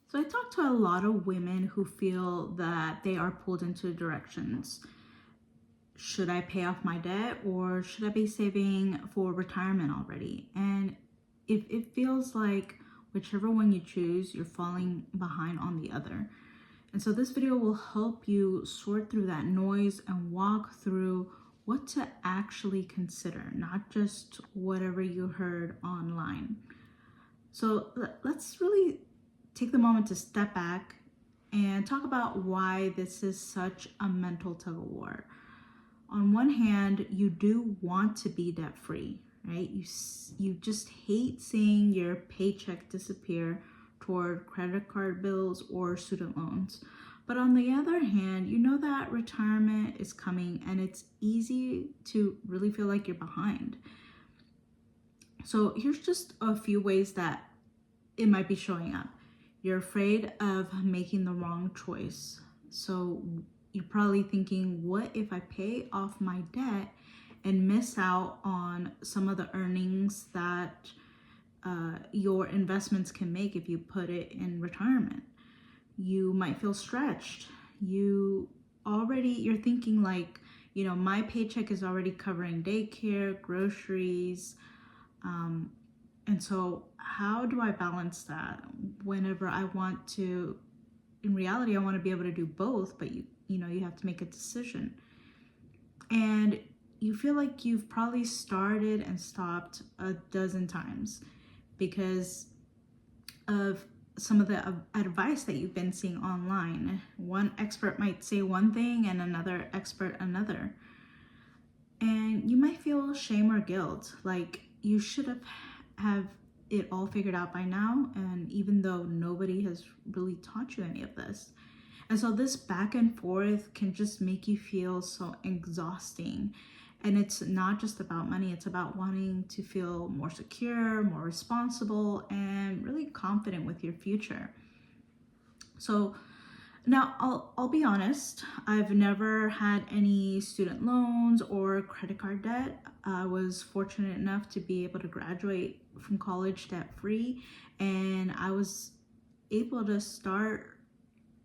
So I talk to a lot of women who feel that they are pulled into directions. Should I pay off my debt or should I be saving for retirement already? And if it feels like whichever one you choose, you're falling behind on the other. And so this video will help you sort through that noise and walk through what to actually consider, not just whatever you heard online. So let's really take the moment to step back and talk about why this is such a mental tug of war. On one hand, you do want to be debt free, right? You just hate seeing your paycheck disappear toward credit card bills or student loans. But on the other hand, you know that retirement is coming and it's easy to really feel like you're behind. So here's just a few ways that it might be showing up. You're afraid of making the wrong choice. So you're probably thinking, what if I pay off my debt and miss out on some of the earnings that your investments can make if you put it in retirement? You might feel stretched. You're thinking like, my paycheck is already covering daycare, groceries, and so how do I balance that whenever I want to, in reality, I want to be able to do both, but you have to make a decision. And you feel like you've probably started and stopped a dozen times because of some of the advice that you've been seeing online. One expert might say one thing and another expert another. And you might feel shame or guilt, like you should have it all figured out by now, and even though nobody has really taught you any of this. And so this back and forth can just make you feel so exhausting. And it's not just about money, it's about wanting to feel more secure, more responsible, and really confident with your future. So now I'll be honest, I've never had any student loans or credit card debt. I was fortunate enough to be able to graduate from college debt free, and I was able to start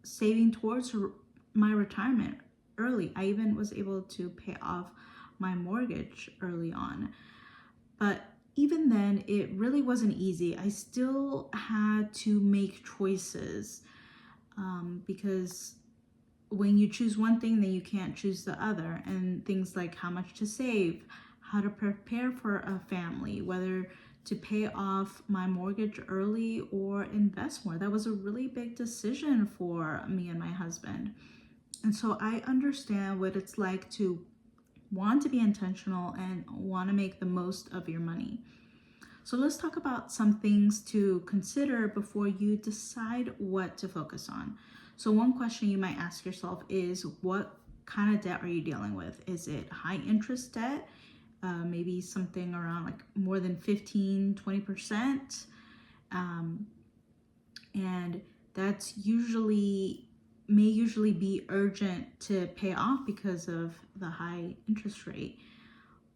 saving towards my retirement early. I even was able to pay off my mortgage early on. But even then, it really wasn't easy. I still had to make choices because when you choose one thing, then you can't choose the other. And things like how much to save, how to prepare for a family, whether to pay off my mortgage early or invest more. That was a really big decision for me and my husband. And so I understand what it's like to want to be intentional and want to make the most of your money. So let's talk about some things to consider before you decide what to focus on. So one question you might ask yourself is, what kind of debt are you dealing with? Is it high interest debt? Maybe something around like more than 15-20%. And that's may usually be urgent to pay off because of the high interest rate.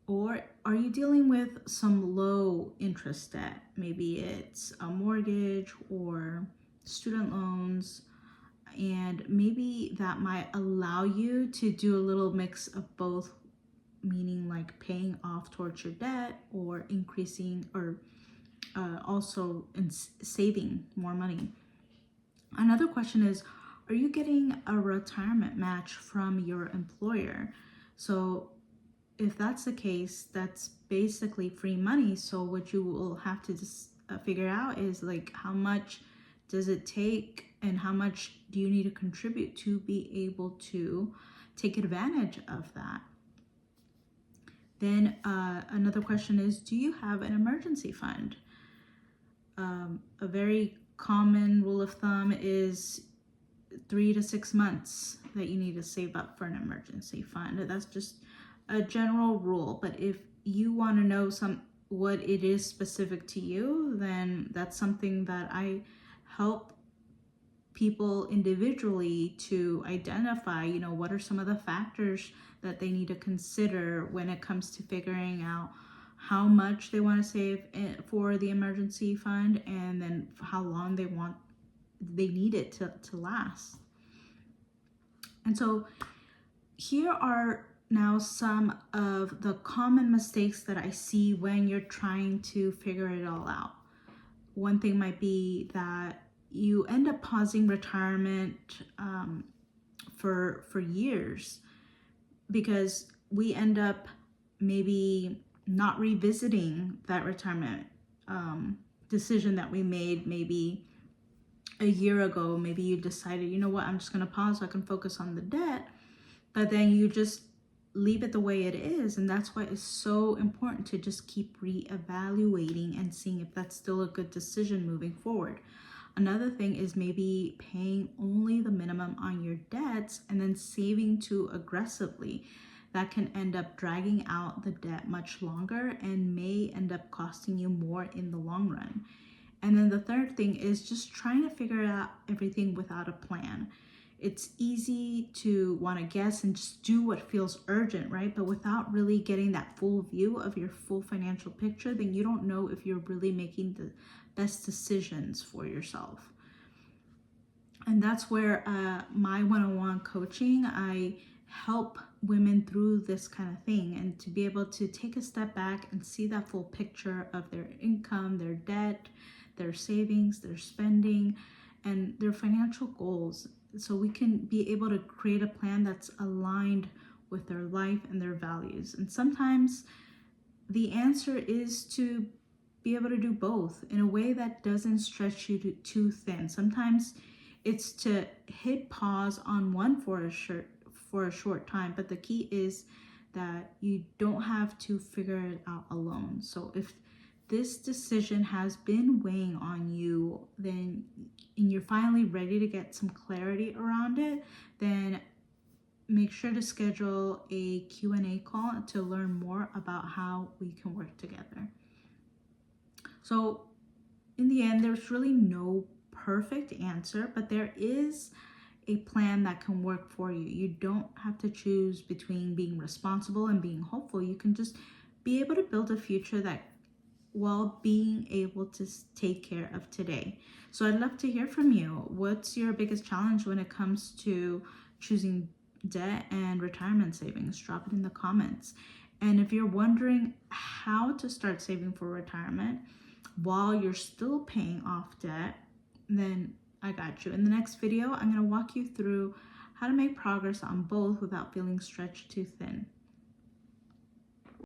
Or are you dealing with some low interest debt? Maybe it's a mortgage or student loans, and maybe that might allow you to do a little mix of both, meaning like paying off towards your debt or increasing or also saving more money. Another question is, are you getting a retirement match from your employer? So if that's the case, that's basically free money. So what you will have to just figure out is like, how much does it take and how much do you need to contribute to be able to take advantage of that? Then another question is, do you have an emergency fund? A very common rule of thumb is 3 to 6 months that you need to save up for an emergency fund. That's just a general rule, but if you want to know what it is specific to you, then that's something that I help people individually to identify, what are some of the factors that they need to consider when it comes to figuring out how much they want to save for the emergency fund, and then how long they want they need it to last. And so here are now some of the common mistakes that I see when you're trying to figure it all out. One thing might be that you end up pausing retirement for years, because we end up maybe not revisiting that retirement decision that we made maybe a year ago. Maybe you decided, you know what, I'm just going to pause so I can focus on the debt, but then you just leave it the way it is. And that's why it's so important to just keep reevaluating and seeing if that's still a good decision moving forward. Another thing is maybe paying only the minimum on your debts and then saving too aggressively. That can end up dragging out the debt much longer and may end up costing you more in the long run. And then the third thing is just trying to figure out everything without a plan. It's easy to want to guess and just do what feels urgent, right? But without really getting that full view of your full financial picture, then you don't know if you're really making the best decisions for yourself. And that's where my one-on-one coaching, I help women through this kind of thing, and to be able to take a step back and see that full picture of their income, their debt, their savings, their spending, and their financial goals, so we can be able to create a plan that's aligned with their life and their values. And sometimes the answer is to be able to do both in a way that doesn't stretch you too thin. Sometimes it's to hit pause on one for a short time, but the key is that you don't have to figure it out alone. So if this decision has been weighing on you, then and you're finally ready to get some clarity around it, then make sure to schedule a Q&A call to learn more about how we can work together. So in the end, there's really no perfect answer, but there is a plan that can work for you. You don't have to choose between being responsible and being hopeful. You can just be able to build a future that while being able to take care of today. So I'd love to hear from you. What's your biggest challenge when it comes to choosing debt and retirement savings? Drop it in the comments. And if you're wondering how to start saving for retirement while you're still paying off debt, then I got you. In the next video, I'm going to walk you through how to make progress on both without feeling stretched too thin.